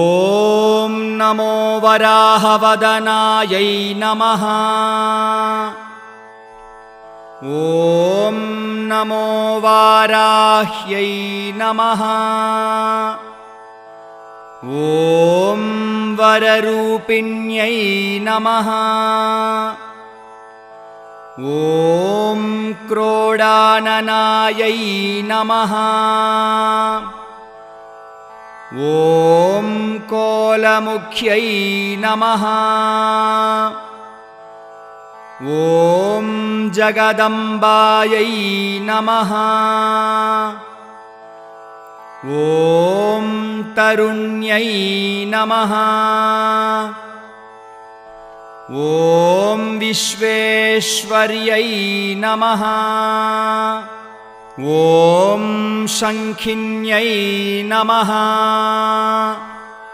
ॐ नमो वराहवदनायै नमः। ॐ नमो वाराह्यै नमः। ॐ वररूपिण्यै नमः। ॐ क्रोडाननायै नमः। ॐ कोलमुख्यै नमः। ॐ जगदम्बायै नमः। ॐ तरुण्यै नमः। ॐ विश्वेश्वर्यै नमः। ॐ शङ्खिन्यै नमः।